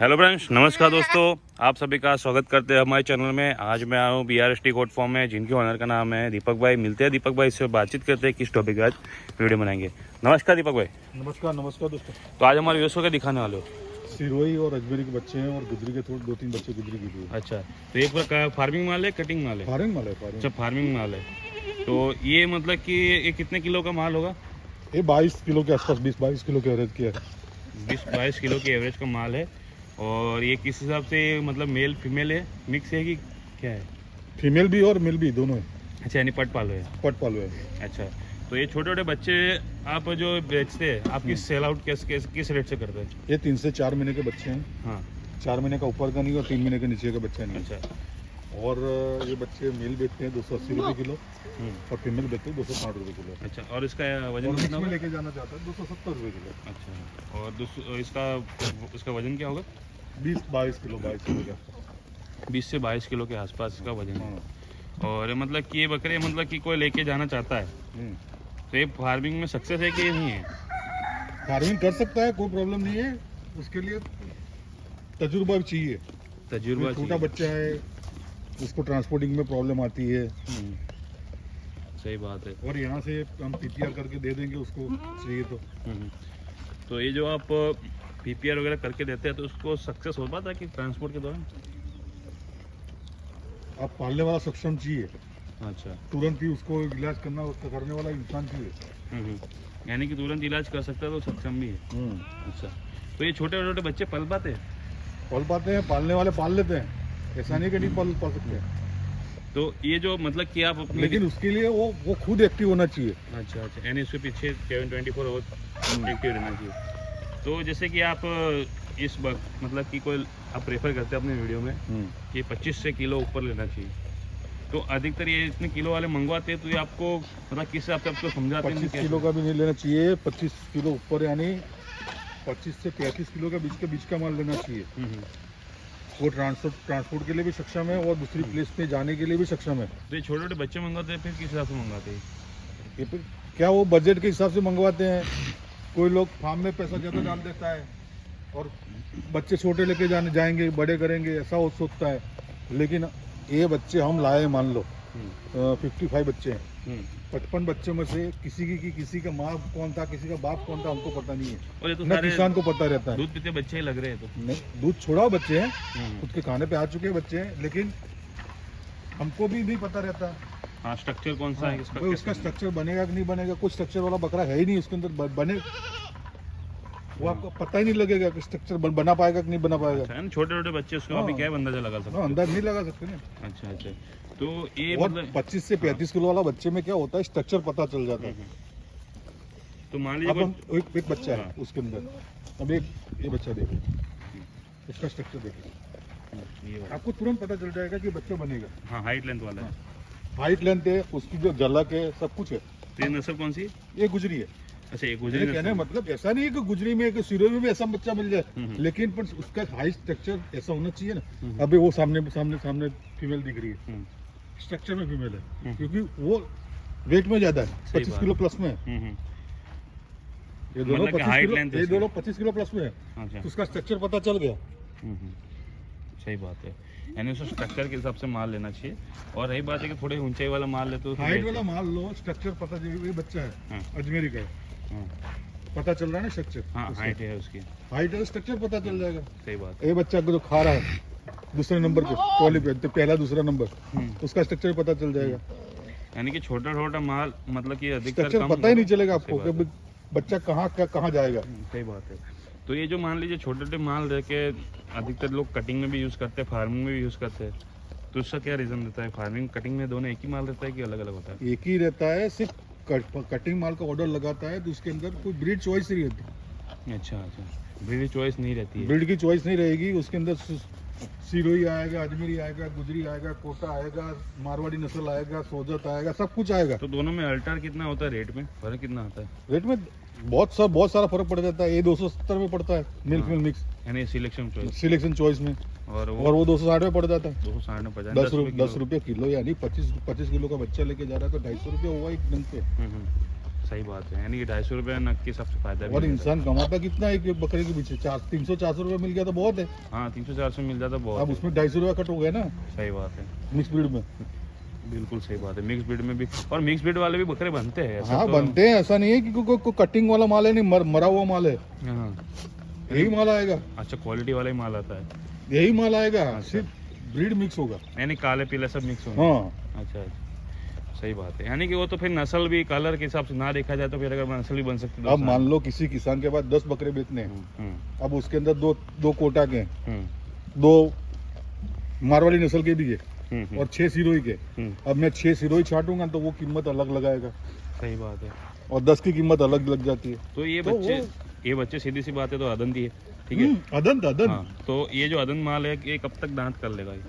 Hello friends, नमस्कार दोस्तों, आप सभी का स्वागत करते हैं हमारे चैनल में। आज मैं आया हूँ BRST गोट फार्म में, जिनके ओनर का नाम है दीपक भाई। मिलते हैं दीपक भाई से, बातचीत करते हैं किस टॉपिक पे आज वीडियो बनाएंगे। नमस्कार दीपक भाई। नमस्कार नमस्कार दोस्तों। तो आज हमारे व्यूअर्स को क्या दिखाने वाले हो? सिरोही और अजमेरी के बच्चे हैं और गुजरी के थोड़े 2-3 बच्चे गुजरी की भी हैं। अच्छा, तो एक प्रकार फार्मिंग माल है, कटिंग माल है? फार्मिंग माल है, फार्मिंग। अच्छा, फार्मिंग माल है। तो ये मतलब कि ये कितने किलो का माल होगा? ये 22 किलो के आसपास, 20-22 किलो के एवरेज की है। 20-22 किलो के एवरेज का माल है। और ये किस हिसाब से मतलब मेल फीमेल है, मिक्स है कि क्या है? फीमेल भी और मेल भी दोनों है। अच्छा, यानी पट पालो है? पट पालो है। अच्छा, तो ये छोटे छोटे बच्चे आप जो बेचते हैं, आप किस सेल आउट किस रेट से करते हैं? ये 3 से 4 महीने के बच्चे हैं। हाँ। 4 महीने का ऊपर का नहीं और 3 महीने के नीचे का बच्चा नहीं। अच्छा। और ये बच्चे मेल बेचते हैं 280 रुपये किलो और फीमेल बेचते हैं 260 रुपये किलो। अच्छा, और इसका वजन और कितना में होगा? लेके जाना चाहता है 270 रुपये किलो। अच्छा, और इसका वजन क्या होगा? 20-22 किलो, 22 किलो के आसपास। 20 से 22 किलो के आसपास इसका वजन है। हाँ। और मतलब कि ये बकरे मतलब कि कोई लेके जाना चाहता है तो ये फार्मिंग में सक्सेस है कि नहीं है? फार्मिंग कर सकता है, कोई प्रॉब्लम नहीं है। उसके लिए तजुर्बा भी चाहिए। तजुर्बा छोटा चाहिए। बच्चा है, उसको ट्रांसपोर्टिंग में प्रॉब्लम आती है। सही बात है। और यहाँ से हम PPR करके दे देंगे उसको चाहिए तो। तो ये जो आप PPR वगैरह करके देते हैं तो उसको सक्सेस हो पाता है कि ट्रांसपोर्ट के दौरान? आप पालने वाला सक्षम चाहिए, अच्छा। तुरंत ही उसको इलाज करने वाला इंसान चाहिए। यानी कि तुरंत इलाज कर सकता है तो सक्षम भी है। अच्छा, तो ये छोटे छोटे बच्चे पल पाते हैं? पाल पाते हैं, पालने वाले पाल लेते हैं, ऐसा नहीं कि नहीं पाल सकते हैं। तो ये जो मतलब कि आप अपनी लेकिन उसके लिए वो खुद एक्टिव होना चाहिए। अच्छा, यानी उसके पीछे 7-24 आवर एक्टिव रहना चाहिए। तो जैसे कि आप मतलब कि कोई आप प्रेफर करते हैं अपने वीडियो में कि 25 से किलो ऊपर लेना चाहिए, तो अधिकतर ये इतने किलो वाले मंगवाते हैं, तो ये आपको मतलब किस हिसाब से आपको समझाते हैं? 25 किलो का भी नहीं लेना चाहिए, 25 किलो ऊपर यानी 25 से 33 किलो का बीच का माल लेना चाहिए। वो ट्रांसपोर्ट के लिए भी सक्षम है और दूसरी प्लेस पे जाने के लिए भी सक्षम है। तो ये छोटे छोटे बच्चे मंगवाते हैं, फिर किस हिसाब से मंगवाते हैं? ये फिर क्या वो बजट के हिसाब से मंगवाते हैं। कोई लोग फार्म में पैसा ज़्यादा डाल देता है और बच्चे छोटे लेके जाएंगे, बड़े करेंगे, ऐसा वो सोचता है। लेकिन ये बच्चे हम लाए, मान लो 55 बच्चे हैं, 55 बच्चों में से किसी का माँ कौन था, किसी का बाप कौन था, हमको पता नहीं है। और ये तो न सारे किसान को पता रहता है। दूध पीते बच्चे ही लग रहे हैं। तो नहीं, दूध छोड़ाओ बच्चे हैं, खुद के खाने पे आ चुके हैं बच्चे हैं, लेकिन हमको भी नहीं पता रहता। हाँ, स्ट्रक्चर कौन सा है इसका? भाई उसका स्ट्रक्चर बनेगा कि नहीं बनेगा, कुछ स्ट्रक्चर वाला बकरा है ही नहीं उसके अंदर। बने वो आपको पता ही नहीं लगेगा कि स्ट्रक्चर बना पाएगा कि नहीं बना पाएगा। अच्छा, छोटे छोटे बच्चे उसको अभी क्या अंदाजा लगा सकते हैं? अंदाज नहीं लगा सकते ना। अच्छा अच्छा, तो ये और मतलब 25 से 35 किलो वाला बच्चे में क्या होता है, स्ट्रक्चर पता चल जाता है। तो मान अब लीजिए हम एक बच्चा है उसके अंदर, अब ये बच्चा देखो, इसका स्ट्रक्चर देखो, आपको तुरंत पता चल जाएगा कि बच्चा बनेगा। हाँ, हाइट लेंथ वाला है। हाइट लेंथ है, उसकी जो झलक है, सब कुछ है। तो ये नस्ल कौन सी? ये गुजरी है। अच्छा, ये मेरे गुजरी कहने का नस्ल। मतलब ऐसा नहीं है कि गुजरी में, सिरोही में भी ऐसा बच्चा मिल जाए, लेकिन पर उसका हाइट स्ट्रक्चर ऐसा होना चाहिए ना। अभी वो सामने फीमेल दिख रही है, स्ट्रक्चर में फीमेल है, क्योंकि वो वेट में ज्यादा है, 25 किलो प्लस में है। ये दोनों मतलब कि height 25 length किलो, ये उसकी। दोनों 25 किलो प्लस में है, अच्छा, तो उसका स्ट्रक्चर पता चल गया। सही बात है। यानी उसको स्ट्रक्चर के हिसाब से माल लेना चाहिए। और रही बात है कि थोड़े ऊंचाई वाला माल ले तो हाइट वाला माल लो, स्ट्रक्चर पता चल, ये बच्चा है अजमेरी का है, पता चल रहा है ना स्ट्रक्चर। हाँ, हाइट है उसकी। हाइट है, स्ट्रक्चर पता चल जाएगा। सही बात है। ये बच्चा को जो खा रहा है दूसरे नंबर पे ट्रॉली पे, तो पहला दूसरा नंबर, उसका स्ट्रक्चर पता चल जाएगा। यानी कि छोटा छोटा माल मतलब कि अधिकतर स्ट्रक्चर पता ही नहीं चलेगा आपको कि बच्चा कहाँ जाएगा। सही बात है। तो ये जो मान लीजिए छोटे छोटे माल रह के अधिकतर लोग कटिंग में भी यूज़ करते हैं, फार्मिंग में भी यूज़ करते हैं, तो उसका क्या रीज़न रहता है? फार्मिंग कटिंग में दोनों एक ही माल रहता है कि अलग अलग होता है? एक ही रहता है, सिर्फ कटिंग माल का ऑर्डर लगाता है तो उसके अंदर कोई ब्रीड चॉइस नहीं रहती। अच्छा, ब्रीड चॉइस नहीं रहती है। ब्रीड की चॉइस नहीं रहेगी उसके अंदर। सिरोही आएगा, अजमेरी आएगा, गुजरी आएगा, कोटा आएगा, मारवाड़ी नस्ल आएगा, सोजत आएगा, सब कुछ आएगा। तो दोनों में अल्टर कितना होता है? रेट में फर्क कितना आता है? रेट में बहुत सारा फर्क पड़ जाता है। ये 270 में पड़ता है मिल फीमेल मिक्स, यानी सिलेक्शन चॉइस में, और वो 260 में पड़ जाता है। 260 में 50 10 रुपये किलो, यानी 25 किलो का बच्चा लेके जा रहा है तो 250 रुपये हुआ एक दिन पे। सही बात है, यानी कि 250 रुपये नग के सबसे फायदा भी और है। इंसान कमाता कितना है एक बकरे के पीछे? 300-400 रुपये मिल गया तो बहुत है। हाँ 300-400 मिल जाता बहुत अब है। उसमें 250 रुपये कट हो गया ना सही बात है, मिक्स ब्रीड में। बिल्कुल सही बात है। मिक्स ब्रीड में भी, और मिक्स ब्रीड वाले भी बकरे बनते हैं ऐसा हाँ तो- बनते हैं, ऐसा नहीं है कि कोई कटिंग वाला माल है, नहीं मरा हुआ माल है, हाँ यही माल आएगा, अच्छा, क्वालिटी वाला ही माल आता है, यही माल आएगा, अच्छा। सिर्फ ब्रीड मिक्स होगा। यानी काले पीले सब मिक्स होंगे। हाँ अच्छा अच्छा, सही बात है। यानी कि वो तो फिर नस्ल भी कलर के हिसाब से ना देखा जाए तो फिर अगर नस्ल भी बन सकती है तो अब मान लो किसी किसान के पास 10 बकरे बेचने हैं, हम्म, अब उसके अंदर दो कोटा के हैं, हम्म, 2 मारवाड़ी नस्ल के भी है हम्म, और 6 सिरोही के। हम्म, अब मैं 6 सिरोही छाटूंगा तो वो कीमत अलग लगाएगा सही बात है। और 10 की कीमत अलग लग जाती है। तो ये तो बच्चे, वो- ये बच्चे सीधी सी बात है तो अदंती है, ठीक है। अदंत अदंत हाँ, तो ये जो अदंत माल है ये कब तक दांत कर लेगा ये?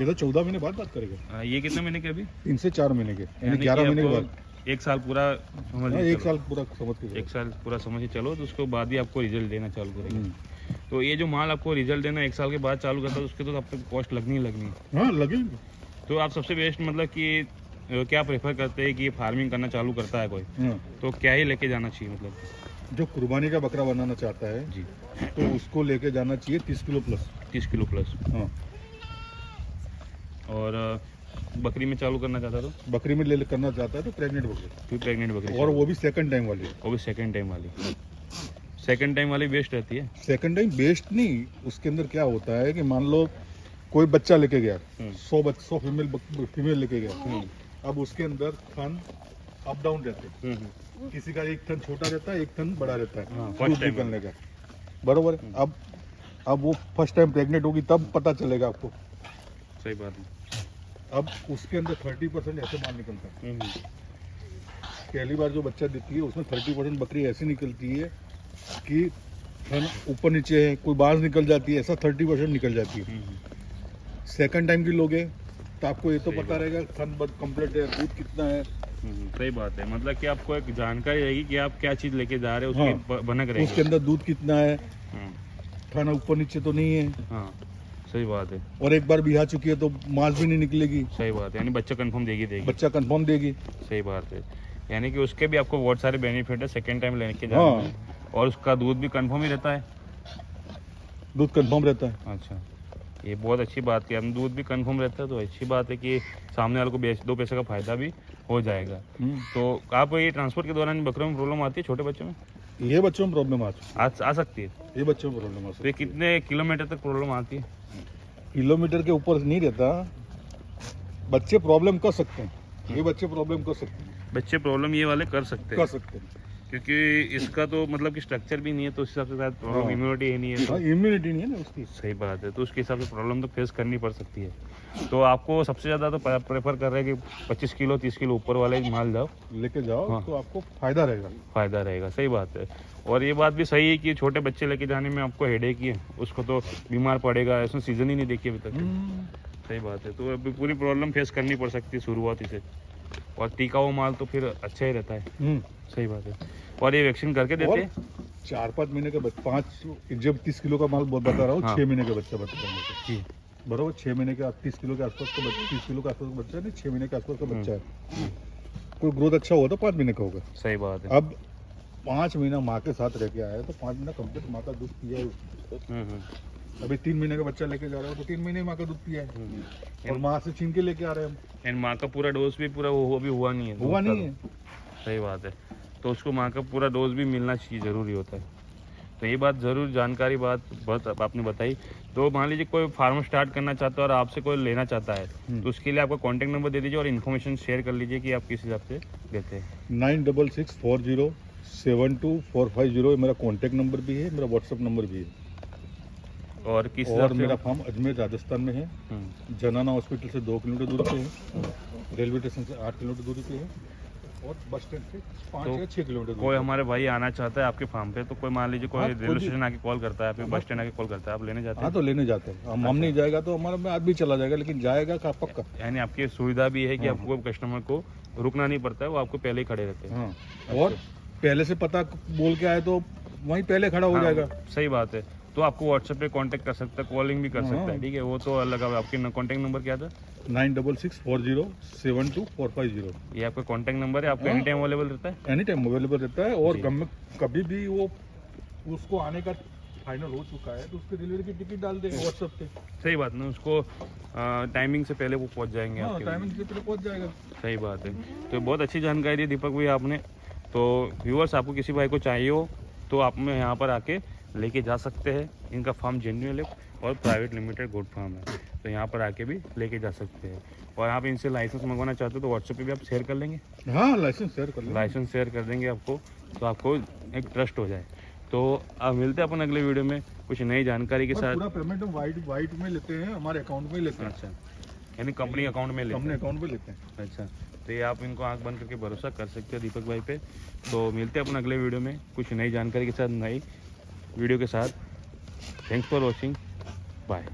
ये तो 14 महीने बाद बात करेगा, ये कितने महीने के अभी? 3 से 4 महीने के, यानी यानी 11 कि महीने के आपको बाद। एक साल पूरा समझ हाँ, के एक चलो। साल पूरा समझ के एक साल पूरा समझ के चलो तो उसके बाद ही आपको रिजल्ट देना चालू करेगा। हम्म। तो ये जो माल आपको रिजल्ट देना 1 साल के बाद चालू करता है उसके तो अब तक कॉस्ट लगनी ही लगनी है। हाँ लगेंगे। तो आप सबसे बेस्ट मतलब कि क्या प्रेफर करते हैं कि फार्मिंग करना चालू करता है कोई, हाँ, तो क्या ही लेके जाना चाहिए मतलब? जो कुर्बानी का बकरा बनाना चाहता है जी, तो उसको लेके जाना चाहिए 30 किलो प्लस। 30 kilo plus. हाँ, और बकरी में चालू करना चाहता तो बकरी में ले करना चाहता है तो प्रेग्नेंट बकरी, फिर प्रेग्नेंट बकरी और चालू। वो भी सेकंड टाइम वाली। वो भी सेकंड टाइम वाली। सेकंड टाइम वाली बेस्ट रहती है। सेकंड टाइम बेस्ट नहीं, उसके अंदर क्या होता है कि मान लो कोई बच्चा लेके गया, 100 फीमेल लेके गया, अब उसके अंदर थन अप डाउन रहते हैं, किसी का एक थन छोटा रहता है, एक थन बड़ा रहता है हाँ, दूध first time निकलने का, बरोबर है। अब वो फर्स्ट टाइम प्रेग्नेंट होगी तब पता चलेगा आपको। सही बात है। अब उसके अंदर 30% ऐसे माल निकलता है। पहली बार जो बच्चा देती है उसमें 30% बकरी ऐसी निकलती है कि थन ऊपर नीचे है, कोई बाज निकल जाती है, ऐसा 30% निकल जाती है। सेकंड टाइम की लोगे तो आपको ये तो सही पता बात। रहेगा थन कंप्लीट है, दूध कितना है, सही बात है, मतलब कि आपको एक जानकारी रहेगी कि आप क्या चीज लेके जा रहे हो, हाँ। उसकी भनक उसके रहेगी। अंदर दूध कितना है, हम्म, थन ऊपर नीचे तो नहीं है, हाँ सही बात है, और एक बार बिहा चुकी है तो मांस भी नहीं निकलेगी, सही बात है। यानी बच्चा कंफर्म देगी। बच्चा कंफर्म देगी। सही बात है, यानी कि उसके भी आपको बहुत सारे बेनिफिट है सेकंड टाइम लेके जाने हाँ। में। और उसका दूध भी कंफर्म ही रहता है। दूध कंफर्म रहता है। अच्छा, ये बहुत अच्छी बात है, हम दूध भी कंफर्म रहता है तो अच्छी बात है कि सामने वाले को 2 पैसे का फायदा भी हो जाएगा। तो आप ये ट्रांसपोर्ट के दौरान बकरों में प्रॉब्लम आती है छोटे बच्चों में? ये बच्चों में प्रॉब्लम आ सकती है। ये बच्चों में प्रॉब्लम आ तो ये कितने किलोमीटर तक प्रॉब्लम आती है? किलोमीटर के ऊपर नहीं रहता, बच्चे प्रॉब्लम कर सकते हैं, ये बच्चे प्रॉब्लम कर सकते हैं, बच्चे प्रॉब्लम ये वाले कर सकते हैं, क्योंकि इसका तो मतलब कि स्ट्रक्चर भी नहीं है तो उस हिसाब से शायद प्रॉब्लम, हाँ। इम्यूनिटी ही नहीं है तो इम्यूनिटी नहीं है ना उसकी। सही बात है, तो उसके हिसाब से प्रॉब्लम तो फेस करनी पड़ सकती है। तो आपको सबसे ज़्यादा तो प्रेफर कर रहे हैं कि 25 किलो 30 किलो ऊपर वाले ही माल जाओ, लेके जाओ हाँ। तो आपको फायदा रहेगा। फ़ायदा रहेगा। सही बात है। और ये बात भी सही है कि छोटे बच्चे लेके जाने में आपको हेडेक ही है, उसको तो बीमार पड़ेगा, इसमें सीजन ही नहीं देखी अभी तक। सही बात है, तो अभी पूरी प्रॉब्लम फेस करनी पड़ सकती है शुरुआती से। और टीका हुआ माल तो फिर अच्छा ही रहता है। सही बात है। और ये वैक्सीन करके देते हैं? 4-5 महीने का 5 जब 30 किलो का माल बता रहा हूँ, हाँ। 6 महीने का बच्चा बता रहा हूँ जी, बराबर। 6 महीने का 30 किलो के आसपास का 30 किलो के आसपास का बच्चा नहीं, 6 महीने के आसपास का बच्चा है। कोई ग्रोथ अच्छा हुआ तो 5 महीने का होगा। सही बात है। अब 5 महीना माँ के साथ रह के आया है तो 5 महीना कंप्लीट माँ का दूध पिया है उसने। अभी 3 महीने का बच्चा लेके जा रहा हो तो 3 महीने माँ का दूध पिया है, और माँ से छीन के लेके आ रहे हैं हम। एंड माँ का पूरा डोज भी पूरा अभी हुआ नहीं है। हुआ नहीं है। सही बात है, तो उसको माँ का पूरा डोज भी मिलना चाहिए, ज़रूरी होता है। तो ये बात ज़रूर जानकारी बहुत आपने बताई। तो मान लीजिए कोई फार्म स्टार्ट करना चाहता है और आपसे कोई लेना चाहता है तो उसके लिए आपका कॉन्टैक्ट नंबर दे दीजिए और इन्फॉर्मेशन शेयर कर लीजिए कि आप किस हिसाब से देते हैं। 9664072450 मेरा कॉन्टैक्ट नंबर भी है, मेरा व्हाट्सएप नंबर भी है। और किस और हिसाब से? मेरा फार्म अजमेर राजस्थान में है, जनाना हॉस्पिटल से 2 किलोमीटर दूरी पे है, रेलवे स्टेशन से 8 किलोमीटर दूरी पे है, और बस स्टैंड से 5 तो या 6 किलोमीटर दूरी कोई पे। हमारे भाई आना चाहता है आपके फार्म पे, तो कोई मान लीजिए कोई हाँ, रेलवे कोई भी- स्टेशन आके कॉल करता है, फिर बस स्टैंड आके कॉल करता है, आप लेने जाते हाँ हैं? तो लेने जाते हैं हम नहीं जाएगा तो हमारा में आदमी चला जाएगा, लेकिन जाएगा का पक्का। यानी आपकी सुविधा भी है कि हाँ। आपको कस्टमर को रुकना नहीं पड़ता है, वो आपको पहले ही खड़े रहते हैं। हाँ, और पहले से पता बोल के आए तो वहीं पहले खड़ा हो हाँ, जाएगा। सही बात है। तो आपको व्हाट्सएप पे कांटेक्ट कर सकता है, कॉलिंग भी कर सकता है, हाँ। ठीक है। वो तो अलग है। आपके कांटेक्ट नंबर क्या था? 9664072450। ये आपका कांटेक्ट नंबर है, आपका हाँ। एनी टाइम अवेलेबल रहता है? एनी टाइम अवेलेबल रहता है, और जी। कभी भी वो उसको आने का फाइनल हो चुका है तो उसके डिलीवरी की टिकट डाल देंगे व्हाट्सएप पे। सही बात ना, उसको टाइमिंग से पहले वो पहुंच जाएंगे हाँ, आपके टाइमिंग से पहले पहुंच जाएगा। सही बात है। तो बहुत अच्छी जानकारी दी दीपक भाई आपने। तो व्यूअर्स, आपको किसी भाई को चाहिए हो तो आप में यहाँ पर आके लेके जा सकते हैं। इनका फार्म जेन्युइन है और प्राइवेट लिमिटेड गोट फार्म है, तो यहाँ पर आके भी लेके जा सकते हैं। और आप इनसे लाइसेंस मंगवाना चाहते हो तो व्हाट्सएप पे भी आप शेयर कर लेंगे, हाँ, लाइसेंस शेयर कर लेंगे। लाइसेंस शेयर कर देंगे आपको, तो आपको एक ट्रस्ट हो जाए। तो अब मिलते हैं अपन अगले वीडियो में कुछ नई जानकारी के और साथ। पूरा पेमेंट हम वाइट में लेते हैं, हमारे अकाउंट में ही लेते हैं। अच्छा, यानी कंपनी अकाउंट में लेते अपने हैं। अकाउंट में लेते हैं। अच्छा, तो ये आप इनको आंख बंद करके भरोसा कर सकते हो दीपक भाई पे। तो मिलते हैं अपन अगले वीडियो में कुछ नई जानकारी के साथ, नई वीडियो के साथ। Thanks for watching, bye.